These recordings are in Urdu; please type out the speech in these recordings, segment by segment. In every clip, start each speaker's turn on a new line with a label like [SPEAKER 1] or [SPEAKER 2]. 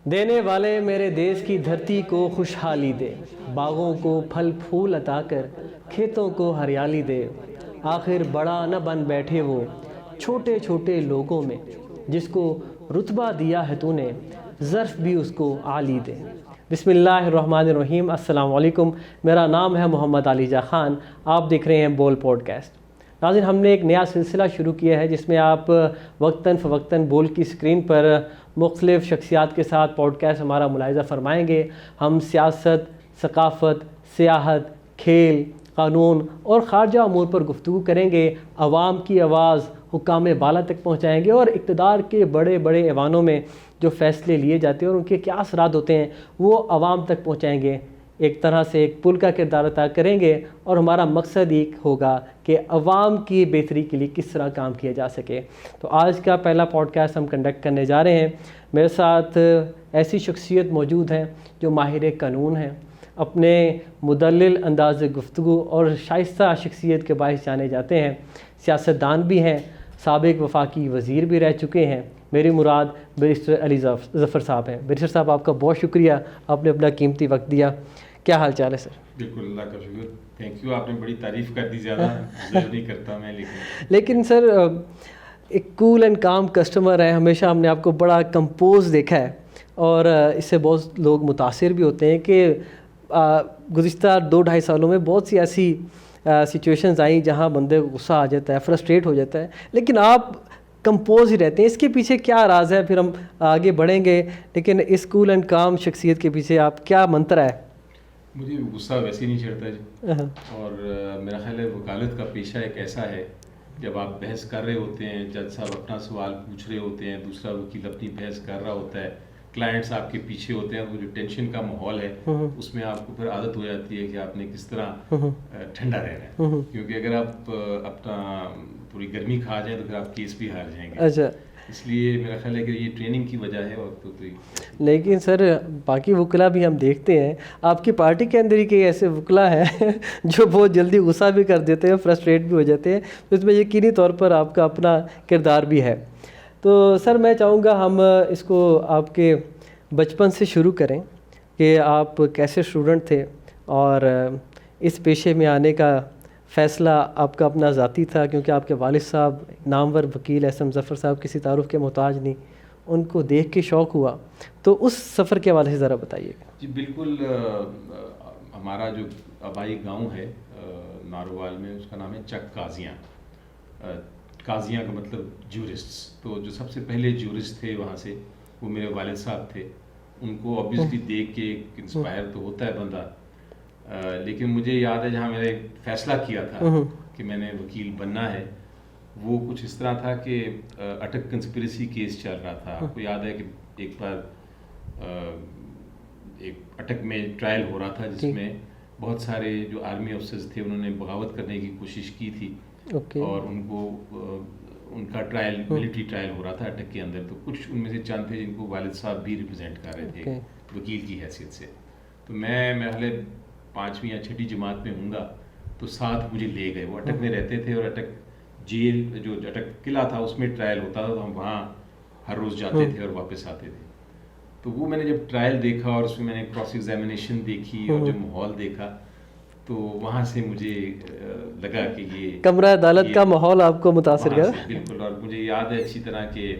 [SPEAKER 1] دینے والے میرے دیس کی دھرتی کو خوشحالی دے، باغوں کو پھل پھول عطا کر کھیتوں کو ہریالی دے۔ آخر بڑا نہ بن بیٹھے وہ چھوٹے چھوٹے لوگوں میں، جس کو رتبہ دیا ہے تو نے ظرف بھی اس کو عالی دے۔ بسم اللہ الرحمن الرحیم۔ السلام علیکم، میرا نام ہے محمد علی جا خان، آپ دیکھ رہے ہیں بول پوڈ کاسٹ۔ ناظرین، ہم نے ایک نیا سلسلہ شروع کیا ہے جس میں آپ وقتاً فوقتاً بول کی اسکرین پر مختلف شخصیات کے ساتھ پوڈ کاسٹ ہمارا ملاحظہ فرمائیں گے۔ ہم سیاست، ثقافت، سیاحت، کھیل، قانون اور خارجہ امور پر گفتگو کریں گے، عوام کی آواز حکام بالا تک پہنچائیں گے اور اقتدار کے بڑے بڑے ایوانوں میں جو فیصلے لیے جاتے ہیں اور ان کے کیا اثرات ہوتے ہیں وہ عوام تک پہنچائیں گے۔ ایک طرح سے ایک پل کا کردار ادا کریں گے اور ہمارا مقصد ایک ہوگا کہ عوام کی بہتری کے لیے کس طرح کام کیا جا سکے۔ تو آج کا پہلا پوڈ کاسٹ ہم کنڈکٹ کرنے جا رہے ہیں۔ میرے ساتھ ایسی شخصیت موجود ہیں جو ماہر قانون ہیں، اپنے مدلل انداز گفتگو اور شائستہ شخصیت کے باعث جانے جاتے ہیں، سیاستدان بھی ہیں، سابق وفاقی وزیر بھی رہ چکے ہیں۔ میری مراد بیرسٹر علی ظفر صاحب ہیں۔ بیرسٹر صاحب، آپ کا بہت شکریہ، آپ نے اپنا قیمتی وقت دیا۔ کیا حال چال ہے سر؟
[SPEAKER 2] بالکل، اللہ کا شکر، تھینک یو۔ آپ نے بڑی تعریف کر دی، زیادہ ڈیزرو نہیں کرتا میں،
[SPEAKER 1] لیکن سر ایک کول اینڈ کام کسٹمر ہے، ہمیشہ ہم نے آپ کو بڑا کمپوز دیکھا ہے اور اس سے بہت لوگ متاثر بھی ہوتے ہیں کہ گزشتہ 2-2.5 سالوں میں بہت سی ایسی سچویشنز آئیں جہاں بندے کو غصہ آ جاتا ہے، فرسٹریٹ ہو جاتا ہے، لیکن آپ کمپوز ہی رہتے ہیں۔ اس کے پیچھے کیا راز ہے؟ پھر ہم آگے بڑھیں گے، لیکن اس کول اینڈ کام شخصیت کے پیچھے آپ کیا منتر ہے؟
[SPEAKER 2] مجھے غصہ ویسے ہی نہیں چڑھتا جی، اور میرا خیال ہے وکالت کا پیشہ ایک ایسا ہے، جب آپ بحث کر رہے ہوتے ہیں، جج صاحب اپنا سوال پوچھ رہے ہوتے ہیں، دوسرا وکیل اپنی بحث کر رہا ہوتا ہے، کلائنٹس آپ کے پیچھے ہوتے ہیں، وہ جو ٹینشن کا ماحول ہے اس میں آپ کو پھر عادت ہو جاتی ہے کہ آپ نے کس طرح ٹھنڈا رہنا ہے، کیونکہ اگر آپ اپنا پوری گرمی کھا جائیں تو پھر آپ کیس بھی ہار جائیں گے۔
[SPEAKER 1] اچھا،
[SPEAKER 2] اس لیے میرا خیال ہے کہ یہ ٹریننگ کی وجہ ہے۔ اور
[SPEAKER 1] لیکن سر باقی وکلا بھی ہم دیکھتے ہیں، آپ کی پارٹی کے اندر ہی کئی ایسے وکلا ہیں جو بہت جلدی غصہ بھی کر دیتے ہیں، فرسٹریٹ بھی ہو جاتے ہیں، تو اس میں یقینی طور پر آپ کا اپنا کردار بھی ہے۔ تو سر میں چاہوں گا ہم اس کو آپ کے بچپن سے شروع کریں کہ آپ کیسے اسٹوڈنٹ تھے اور اس پیشے میں آنے کا فیصلہ آپ کا اپنا ذاتی تھا، کیونکہ آپ کے والد صاحب نامور وکیل احسن ظفر صاحب کسی تعارف کے محتاج نہیں، ان کو دیکھ کے شوق ہوا، تو اس سفر کے حوالے سے ذرا بتائیے گا۔
[SPEAKER 2] جی بالکل، ہمارا جو آبائی گاؤں ہے ناروال میں، اس کا نام ہے چک قاضیاں۔ قاضیاں کا مطلب جورسٹس، تو جو سب سے پہلے جورسٹ تھے وہاں سے وہ میرے والد صاحب تھے۔ ان کو آبویسلی دیکھ کے انسپائر تو ہوتا ہے بندہ، لیکن مجھے یاد ہے جہاں میں نے فیصلہ کیا تھا کہ میں نے وکیل بننا ہے، وہ کچھ اس طرح تھا کہ اٹک کنسپریسی کیس چل رہا تھا۔ آپ کو یاد ہے کہ ایک بار ایک اٹک میں ٹرائل ہو رہا تھا جس میں بہت سارے جو آرمی افسرز تھے انہوں نے بغاوت کرنے کی کوشش کی تھی، اور ان کو ان کا ٹرائل ملٹری ٹرائل ہو رہا تھا اٹک کے اندر۔ تو کچھ ان میں سے چند تھے جن کو والد صاحب بھی ریپرزینٹ کر رہے تھے وکیل کی حیثیت سے۔ تو میں میرے 5ویں یا 6ٹھی جماعت میں ہوں گا، تو ساتھ مجھے لے گئے۔ وہ اٹک میں رہتے تھے اور اٹک جیل جو اٹک قلعہ تھا اس میں ٹرائل ہوتا تھا، تو ہم وہاں ہر روز جاتے تھے اور واپس آتے تھے۔ تو وہ میں نے جب ٹرائل دیکھا اور اس میں میں نے کراس ایگزامینیشن دیکھی اور جو ماحول دیکھا، تو وہاں سے مجھے لگا کہ یہ
[SPEAKER 1] کمرہ عدالت کا ماحول آپ کو متاثر کیا؟
[SPEAKER 2] بالکل۔ اور مجھے یاد ہے اچھی طرح کہ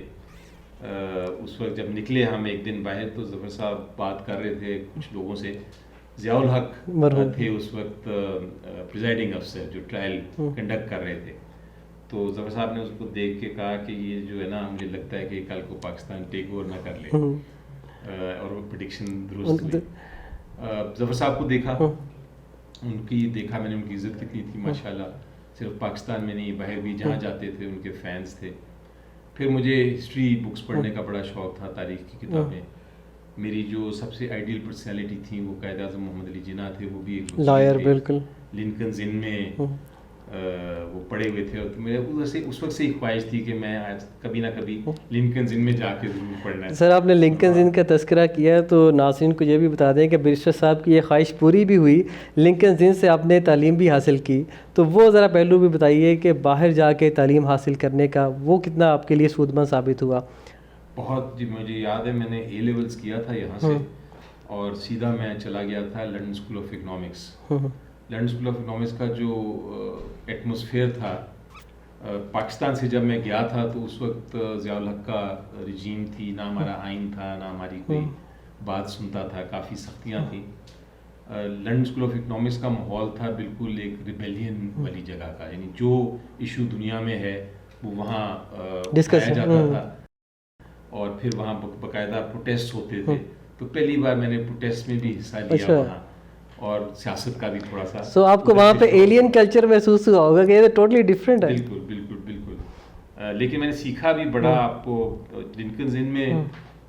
[SPEAKER 2] اس وقت جب نکلے ہم ایک دن باہر، تو ظفر صاحب بات کر رہے تھے کچھ لوگوں سے، ضیاء الحق تھے اس وقت پریزائڈنگ افسر جو ٹرائل کنڈکٹ کر رہے تھے۔ تو ظفر صاحب نے اس کو دیکھ کے کہا کہ یہ جو ہے نا، مجھے لگتا ہے کہ کل کو پاکستان ٹیک اوور نہ کر لے، اور وہ پریڈکشن درست ہوئی۔ ظفر صاحب کو دیکھا، میں نے ان کی عزت کتنی تھی ماشاءاللہ، صرف پاکستان میں نہیں باہر بھی جہاں جاتے تھے ان کے فینس تھے۔ پھر مجھے ہسٹری بکس پڑھنے کا بڑا شوق تھا، تاریخ کی کتابیں۔ میری جو سب سے آئیڈیل پرسنالٹی تھی وہ قائد اعظم محمد علی جناح تھے، وہ بھی ایک
[SPEAKER 1] لائر، بالکل
[SPEAKER 2] لنکنز ان میں وہ پڑے ہوئے تھے، اور میرے اس وقت سے ہی خواہش تھی کہ میں آج کبھی نہ کبھی لنکنز ان میں جا کے ضرور پڑھنا ہے۔
[SPEAKER 1] سر آپ نے لنکنز ان کا تذکرہ کیا ہے، تو ناظرین کو یہ بھی بتا دیں کہ بیرسٹر صاحب کی یہ خواہش پوری بھی ہوئی، لنکنز ان سے آپ نے تعلیم بھی حاصل کی، تو وہ ذرا پہلو بھی بتائیے کہ باہر جا کے تعلیم حاصل کرنے کا وہ کتنا آپ کے لیے سود مند ثابت ہوا؟
[SPEAKER 2] بہت جی مجھے یاد ہے میں نے اے لیولس کیا تھا یہاں سے اور سیدھا میں چلا گیا تھا London school of economics. London school of economics کا جو ایٹماسفیئر تھا پاکستان سے جب میں گیا تھا تو اس وقت ضیاء الحق کا رجیم تھی, نہ ہمارا آئین تھا, نہ ہماری کوئی بات سنتا تھا, کافی سختیاں تھیں. لنڈن اسکول آف اکنامکس کا ماحول تھا بالکل ایک ریبیلین والی جگہ کا, یعنی جو ایشو دنیا میں ہے وہ وہاں اٹھایا جاتا تھا اور پھر وہاں باقاعدہ پروٹیسٹ ہوتے تھے. تو پہلی بار میں نے پروٹیسٹ میں بھی حصہ لیا وہاں اور سیاست کا بھی تھوڑا سا.
[SPEAKER 1] سو آپ کو وہاں پہ ایلین کلچر محسوس ہوا ہوگا کہ یہ ٹوٹلی ڈفرینٹ ہے.
[SPEAKER 2] بالکل بالکل بالکل, لیکن میں نے سیکھا بھی بڑا. آپ کو لنکن ان میں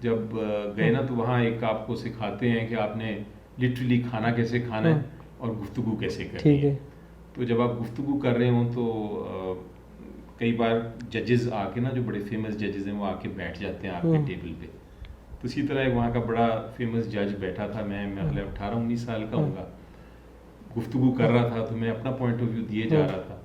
[SPEAKER 2] جب گئے نا تو وہاں ایک آپ کو سکھاتے ہیں کہ آپ نے لٹرلی کھانا کیسے کھانا ہے اور گفتگو کیسے کرنی ہے. تو جب آپ گفتگو کر رہے ہوں تو کئی بار ججز آ کے نا, جو بڑے فیمس ججز ہیں وہ آ کے بیٹھ جاتے ہیں آپ کے ٹیبل پہ. تو اسی طرح وہاں کا بڑا فیمس جج بیٹھا تھا, میں 18-19 سال کا ہوں گا, گفتگو کر رہا تھا تو میں اپنا پوائنٹ آف ویو دیے جا رہا تھا.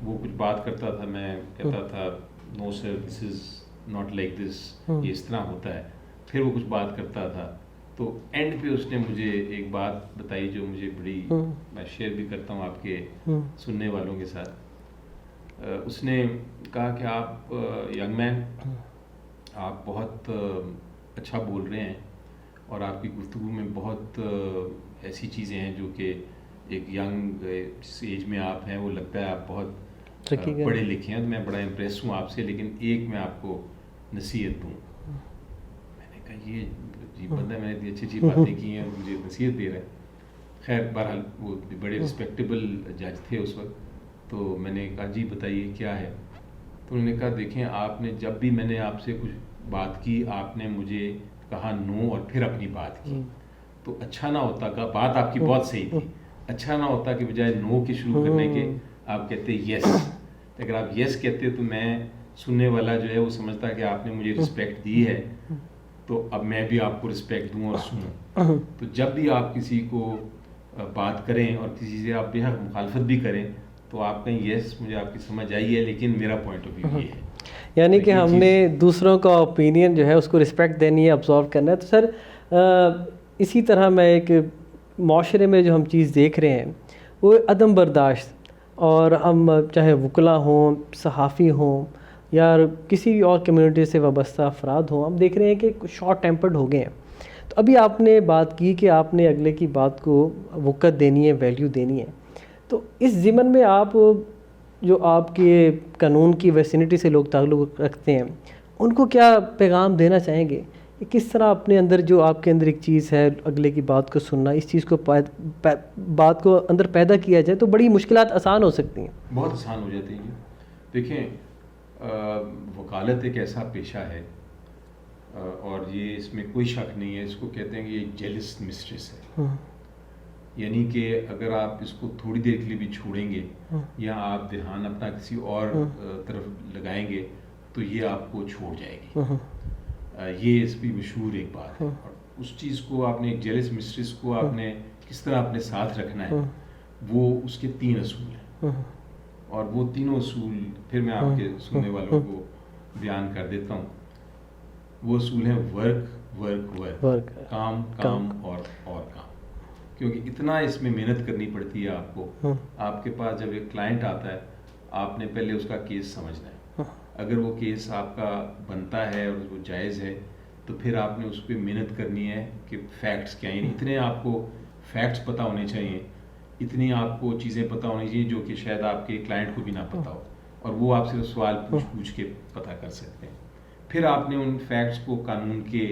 [SPEAKER 2] وہ کچھ بات کرتا تھا, میں کہتا تھا نو سر دس از ناٹ لائک دس, یہ اس طرح ہوتا ہے. پھر وہ کچھ بات کرتا تھا تو اینڈ پہ اس نے مجھے ایک بات بتائی جو مجھے بڑی, میں شیئر بھی کرتا ہوں آپ کے سننے والوں کے ساتھ. اس نے کہا کہ آپ ینگ مین, آپ بہت اچھا بول رہے ہیں اور آپ کی گفتگو میں بہت ایسی چیزیں ہیں جو کہ ایک ینگ جس ایج میں آپ ہیں وہ لگتا ہے آپ بہت پڑھے لکھے ہیں. تو میں بڑا امپریس ہوں آپ سے, لیکن ایک میں آپ کو نصیحت دوں. میں نے کہا یہ عجیب بندہ ہے, میں نے اچھی اچھی باتیں کی ہیں, مجھے نصیحت دے رہا ہے. خیر بہرحال وہ بڑے رسپیکٹیبل جج تھے اس وقت. تو میں نے کہا جی بتائیے کیا ہے. تو انہوں نے کہا دیکھیں آپ نے جب بھی میں نے آپ سے کچھ بات کی آپ نے مجھے کہا نو اور پھر اپنی بات کی. تو اچھا نہ ہوتا, کہ بات آپ کی بہت صحیح تھی, اچھا نہ ہوتا کہ بجائے نو کے شروع کرنے کے آپ کہتے یس. اگر آپ یس کہتے تو میں سننے والا جو ہے وہ سمجھتا کہ آپ نے مجھے رسپیکٹ دی ہے تو اب میں بھی آپ کو رسپیکٹ دوں اور سنوں. تو جب بھی آپ کسی کو بات کریں اور کسی سے آپ بے حق مخالفت بھی کریں تو آپ کہیں یس مجھے آپ کی سمجھ آئی ہے لیکن میرا پوائنٹ آف ویو یہ ہے.
[SPEAKER 1] یعنی کہ ہم نے دوسروں کا اوپینین جو ہے اس کو رسپیکٹ دینی ہے, ابزارو کرنا ہے. تو سر اسی طرح میں ایک معاشرے میں جو ہم چیز دیکھ رہے ہیں وہ عدم برداشت, اور ہم چاہے وکلا ہوں, صحافی ہوں یا کسی بھی اور کمیونٹی سے وابستہ افراد ہوں, ہم دیکھ رہے ہیں کہ شارٹ ٹیمپرڈ ہو گئے ہیں. تو ابھی آپ نے بات کی کہ آپ نے اگلے کی بات کو وقت دینی ہے, ویلیو دینی ہے. تو اس ضمن میں آپ جو آپ کے قانون کی ویسینٹی سے لوگ تعلق رکھتے ہیں ان کو کیا پیغام دینا چاہیں گے؟ کس طرح اپنے اندر جو آپ کے اندر ایک چیز ہے اگلے کی بات کو سننا, اس چیز کو بات کو اندر پیدا کیا جائے تو بڑی مشکلات آسان ہو سکتی ہیں.
[SPEAKER 2] بہت آسان ہو جاتی ہیں. دیکھیں وکالت ایک ایسا پیشہ ہے اور یہ اس میں کوئی شک نہیں ہے, اس کو کہتے ہیں کہ یہ جیلس مسٹریس ہے. یعنی کہ اگر آپ اس کو تھوڑی دیر کے لیے بھی چھوڑیں گے یا آپ دھیان اپنا کسی اور طرف لگائیں گے تو یہ آپ کو چھوڑ جائے گی. یہ اس بھی مشہور ایک بات ہے. اور اس چیز کو آپ نے ایک جیلس مسٹریس کو آپ نے کس طرح اپنے ساتھ رکھنا ہے, وہ اس کے 3 اصول ہیں. اور وہ تینوں اصول پھر میں آپ کے سننے والوں کو بیان کر دیتا ہوں. وہ اصول ہیں ورک ورک ورک, کام کام اور کام. کیونکہ اتنا اس میں محنت کرنی پڑتی ہے آپ کو. آپ کے پاس جب ایک کلائنٹ آتا ہے آپ نے پہلے اس کا کیس سمجھنا ہے. اگر وہ کیس آپ کا بنتا ہے اور وہ جائز ہے تو پھر آپ نے اس پہ محنت کرنی ہے کہ فیکٹس کیا ہیں. اتنے آپ کو فیکٹس پتہ ہونے چاہیے, اتنی آپ کو چیزیں پتہ ہونی چاہیے جو کہ شاید آپ کے کلائنٹ کو بھی نہ پتہ ہو, اور وہ آپ سے سوال پوچھ کے پتہ کر سکتے ہیں. پھر آپ نے ان فیکٹس کو قانون کے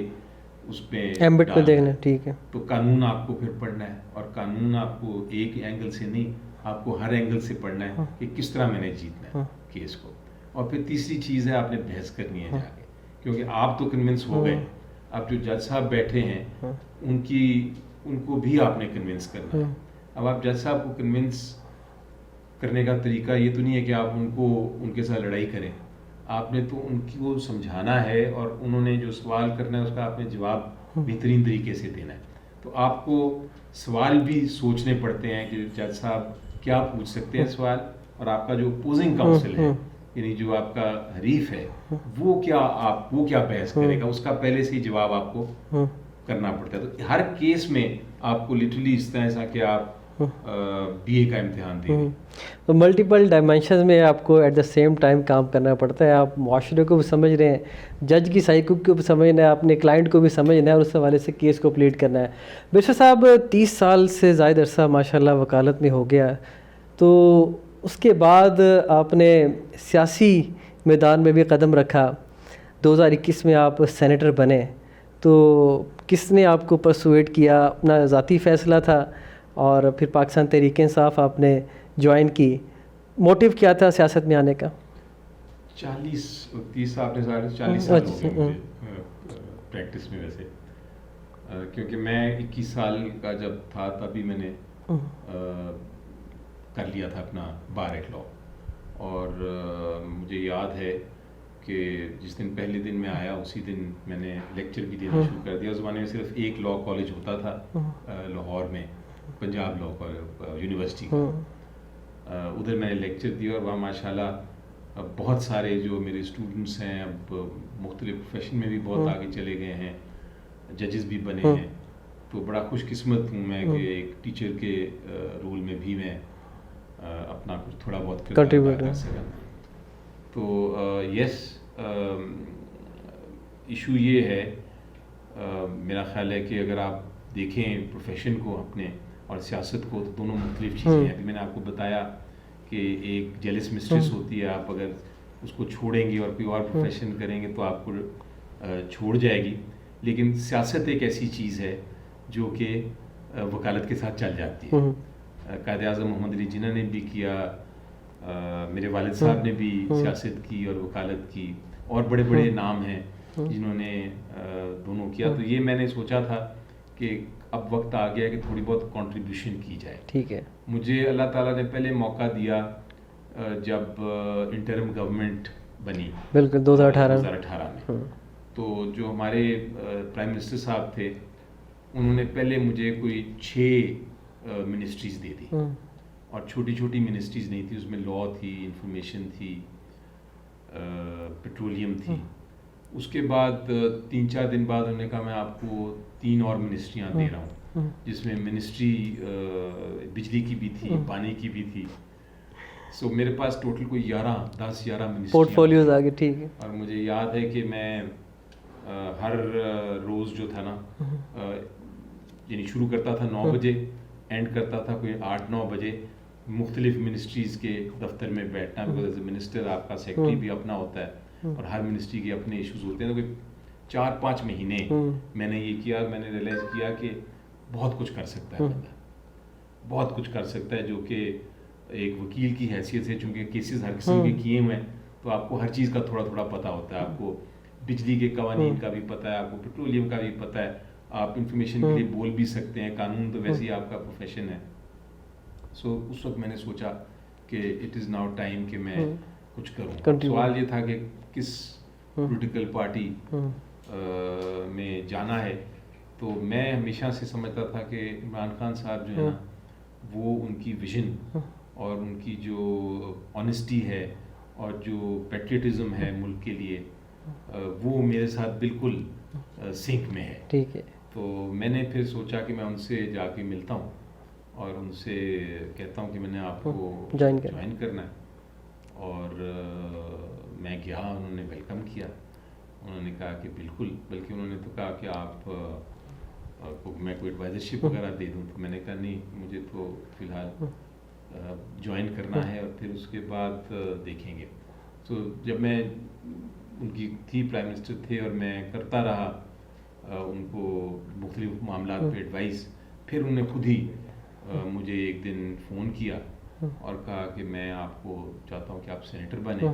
[SPEAKER 2] اس پہ
[SPEAKER 1] ایمبٹ پہ دیکھنا ہے. ٹھیک ہے,
[SPEAKER 2] تو قانون آپ کو پھر پڑھنا ہے, اور قانون آپ کو ایک اینگل سے نہیں, آپ کو ہر اینگل سے پڑھنا ہے کہ کس طرح میں نے جیتنا ہے کیس کو. اور پھر تیسری چیز ہے آپ نے بحث کرنی ہے جا کے, کیونکہ آپ تو کنونس ہو گئے, اب جو جج صاحب بیٹھے ہیں ان کو بھی آپ نے کنونس کرنا ہے. اب آپ جج صاحب کو کنونس کرنے کا طریقہ یہ تو نہیں ہے کہ آپ ان کے ساتھ لڑائی کریں. آپ نے تو ان کو سمجھانا ہے اور انہوں نے جو سوال کرنا ہے اس کا آپ نے جواب بہترین طریقے سے دینا ہے. تو آپ کو سوال بھی سوچنے پڑتے ہیں کہ جج صاحب کیا پوچھ سکتے ہیں سوال, اور آپ کا جو اپوزنگ کاؤنسل ہے یعنی جو آپ کا حریف ہے وہ کیا بحث کرے گا، اس کا پہلے سے ہی جواب آپ کو کرنا پڑتا ہے. تو ہر کیس میں آپ کو لٹرلی اس طرح ایسا کہ آپ بی اے کا امتحان دیں گے.
[SPEAKER 1] تو ملٹیپل ڈائمینشنز میں آپ کو ایٹ دا سیم ٹائم کام کرنا پڑتا ہے. آپ معاشرے کو بھی سمجھ رہے ہیں, جج کی سائیکو کو بھی سمجھنا ہے, اپنے کلائنٹ کو بھی سمجھنا ہے, اور اس حوالے سے کیس کو پلیٹ کرنا ہے. بیشر صاحب 30 سال سے زائد عرصہ ماشاءاللہ وکالت میں ہو گیا, تو اس کے بعد آپ نے سیاسی میدان میں بھی قدم رکھا. 2021 میں آپ سینیٹر بنے, تو کس نے آپ کو پرسویٹ کیا؟ اپنا ذاتی فیصلہ تھا اور پھر پاکستان تحریک انصاف آپ نے جوائن کی, موٹیو کیا تھا سیاست میں آنے کا؟
[SPEAKER 2] 30 آپ نے 40 سال ہو گئے مجھے پریکٹس میں ویسے, کیونکہ میں 21 سال کا جب تھا تبھی میں نے کر لیا تھا اپنا بار ایٹ لا. اور مجھے یاد ہے کہ جس دن پہلے دن میں آیا اسی دن میں نے لیکچر بھی دینا شروع کر دیا. اس زمانے میں صرف ایک لا کالج ہوتا تھا لاہور میں, پنجاب لا یونیورسٹی کا. ادھر میں نے لیکچر دیا اور وہاں ماشاءاللہ بہت سارے جو میرے اسٹوڈنٹس ہیں اب مختلف پروفیشن میں بھی بہت آگے چلے گئے ہیں, ججز بھی بنے ہیں. تو بڑا خوش قسمت ہوں میں کہ ایک ٹیچر کے رول میں بھی میں اپنا کچھ تھوڑا بہت کنٹریبیوٹ کر سکا. تو یس, ایشو یہ ہے, میرا خیال ہے کہ اگر آپ دیکھیں پروفیشن کو اپنے اور سیاست کو, تو دونوں مختلف چیزیں ہیں. ابھی میں نے آپ کو بتایا کہ ایک جیلس مسٹریس ہوتی ہے, آپ اگر اس کو چھوڑیں گے اور کوئی اور پروفیشن کریں گے تو آپ کو چھوڑ جائے گی. لیکن سیاست ایک ایسی چیز ہے جو کہ وکالت کے ساتھ چل جاتی ہے. قائد اعظم محمد علی جناح نے بھی کیا, میرے والد صاحب نے بھی سیاست کی اور وکالت کی, اور بڑے بڑے نام ہیں جنہوں نے دونوں کیا. تو یہ میں نے سوچا تھا کہ اب وقت آ گیا کہ تھوڑی بہت کنٹریبیوشن کی جائے.
[SPEAKER 1] ٹھیک ہے. مجھے
[SPEAKER 2] اللہ تعالیٰ نے پہلے موقع دیا جب انٹرم گورنمنٹ بنی, بالکل 2018 میں. تو جو ہمارے پرائم منسٹر صاحب تھے انہوں نے پہلے مجھے کوئی 6 منسٹریز دے دی, اور چھوٹی چھوٹی منسٹریز نہیں تھی, اس میں لا تھی, انفارمیشن تھی, پیٹرولیم تھی. اس کے بعد 3-4 دن بعد انہوں نے کہا میں آپ کو 3 اور منسٹریاں دے رہا ہوں, جس میں منسٹری بجلی کی بھی تھی, پانی کی بھی تھی. سو میرے پاس ٹوٹل کوئی 10-11 منسٹری
[SPEAKER 1] پورٹ فولیوز آگے. ٹھیک ہے.
[SPEAKER 2] اور مجھے یاد ہے کہ میں ہر روز جو تھا نا, یعنی شروع کرتا تھا 9 بجے, اینڈ کرتا تھا کوئی 8-9 بجے, مختلف منسٹریز کے دفتر میں بیٹھنا. بیکاز ایز اے منسٹر آپ کا سیکرٹری بھی اپنا ہوتا ہے اور ہر منسٹری کے اپنے ایشوز ہوتے ہیں. تو کوئی 4-5 مہینے میں نے یہ کیا, میں نے ریئلائز کیا کہ بہت کچھ کر سکتا ہے بندہ, بہت کچھ کر سکتا ہے, جو کہ ایک وکیل کی حیثیت سے, چونکہ کیسز ہر قسم کے کیے ہوئے ہیں تو آپ کو ہر چیز کا تھوڑا تھوڑا پتہ ہوتا ہے. آپ کو بجلی کے قوانین کا بھی پتہ ہے, آپ کو پیٹرولیم کا بھی پتہ ہے, آپ انفارمیشن کے لیے بول بھی سکتے ہیں, قانون تو ویسے ہی آپ کا پروفیشن ہے. سو اس وقت میں نے سوچا کہ اٹ از ناؤ ٹائم کہ میں کچھ کروں. سوال یہ تھا کہ کس پولیٹیکل پارٹی میں جانا ہے. تو میں ہمیشہ سے سمجھتا تھا کہ عمران خان صاحب جو ہے نا, وہ ان کی ویژن اور ان کی جو آنیسٹی ہے اور جو پیٹریٹزم ہے ملک کے لیے, وہ میرے ساتھ بالکل سنک میں ہے.
[SPEAKER 1] ٹھیک ہے.
[SPEAKER 2] تو میں نے پھر سوچا کہ میں ان سے جا کے ملتا ہوں اور ان سے کہتا ہوں کہ میں نے آپ کو جوائن کرنا ہے. اور میں گیا, انہوں نے ویلکم کیا, انہوں نے کہا کہ بالکل, بلکہ انہوں نے تو کہا کہ آپ کو میں کوئی ایڈوائزرشپ وغیرہ دے دوں. تو میں نے کہا نہیں, مجھے تو فی الحال جوائن کرنا ہے اور پھر اس کے بعد دیکھیں گے. تو جب میں ان کی پرائم منسٹر تھے اور میں کرتا رہا ان کو مختلف معاملات پہ ایڈوائز, پھر انہوں نے خود ہی مجھے ایک دن فون کیا اور کہا کہ میں آپ کو چاہتا ہوں کہ آپ سینیٹر بنیں,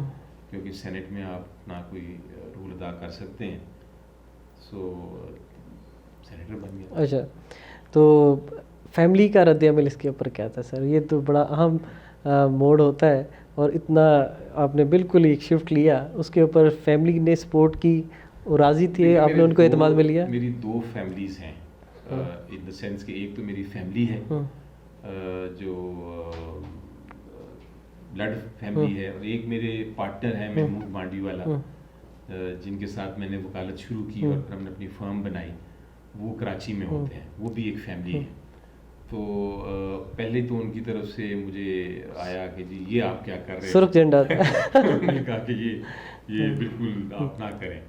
[SPEAKER 2] کیونکہ سینٹ میں آپ اپنا کوئی رول ادا کر سکتے ہیں. سو سینیٹر بن گیا.
[SPEAKER 1] اچھا, تو فیملی کا رد عمل اس کے اوپر کیا تھا سر؟ یہ تو بڑا اہم موڑ ہوتا ہے, اور اتنا آپ نے بالکل ایک شفٹ لیا, اس کے اوپر فیملی نے سپورٹ کی, اور راضی تھے, آپ نے ان کو اعتماد میں لیا؟
[SPEAKER 2] میری 2 فیملیز ہیں, ان دا سینس کہ ایک تو میری فیملی ہے جو بلڈ فیملی ہے، اور ایک میرے پارٹنر ہیں محمود مانڈی والا جن کے ساتھ میں نے وکالت شروع کی اور پھر ہم نے اپنی فرم بنائی، وہ کراچی میں ہوتے ہیں، وہ بھی ایک فیملی ہے. تو پہلے تو ان کی طرف سے مجھے آیا کہ جی یہ آپ کیا کر رہے ہیں،
[SPEAKER 1] سرخ جھنڈا.
[SPEAKER 2] انہوں نے کہا کہ یہ بالکل آپ نہ کریں،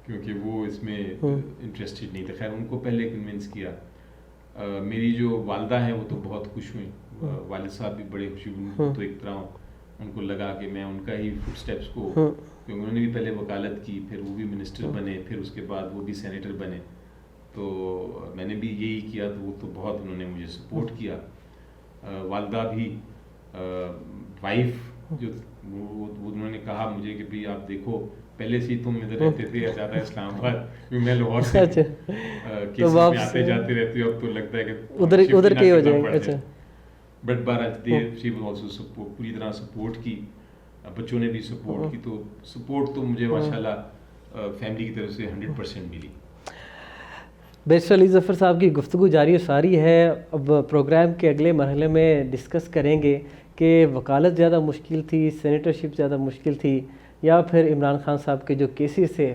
[SPEAKER 2] کیونکہ وہ اس میں انٹرسٹڈ نہیں تھے. خیر ان کو پہلے کنونس کیا. میری جو والدہ ہیں وہ تو بہت خوش ہوئیں، والد صاحب بھی بڑے خوشی ہوئے. تو ایک طرح ان کو لگا کہ میں ان کا ہی فٹ سٹیپس کو، کیونکہ انہوں نے بھی پہلے وکالت کی، پھر وہ بھی منسٹر بنے، پھر اس کے بعد وہ بھی سینیٹر بنے، تو میں نے بھی یہی کیا. تو وہ تو بہت انہوں نے مجھے سپورٹ کیا. والدہ بھی، وائف جو انہوں نے کہا مجھے کہ بھئی آپ دیکھو پہلے سے ہی تم ادھر رہتے تھے زیادہ اسلام آباد، کیونکہ میں لاہور سے کیسز میں آتے جاتے رہتے ہو، اب تو لگتا ہے کہ
[SPEAKER 1] ادھر کے ہو جائیں گے. اچھا.
[SPEAKER 2] بٹ بہرحال شی واز آلسو سپورٹ، پوری طرح سپورٹ کی، بچوں نے بھی سپورٹ کی. تو سپورٹ تو مجھے ماشاءاللہ فیملی کی طرف سے 100% ملی.
[SPEAKER 1] بیرسٹر علی ظفر صاحب کی گفتگو جاری و ساری ہے. اب پروگرام کے اگلے مرحلے میں ڈسکس کریں گے کہ وکالت زیادہ مشکل تھی، سینیٹرشپ زیادہ مشکل تھی، یا پھر عمران خان صاحب کے جو کیسز تھے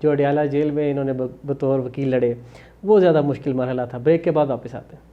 [SPEAKER 1] جو اڈیالہ جیل میں انہوں نے بطور وکیل لڑے، وہ زیادہ مشکل مرحلہ تھا. بریک کے بعد واپس آتے ہیں.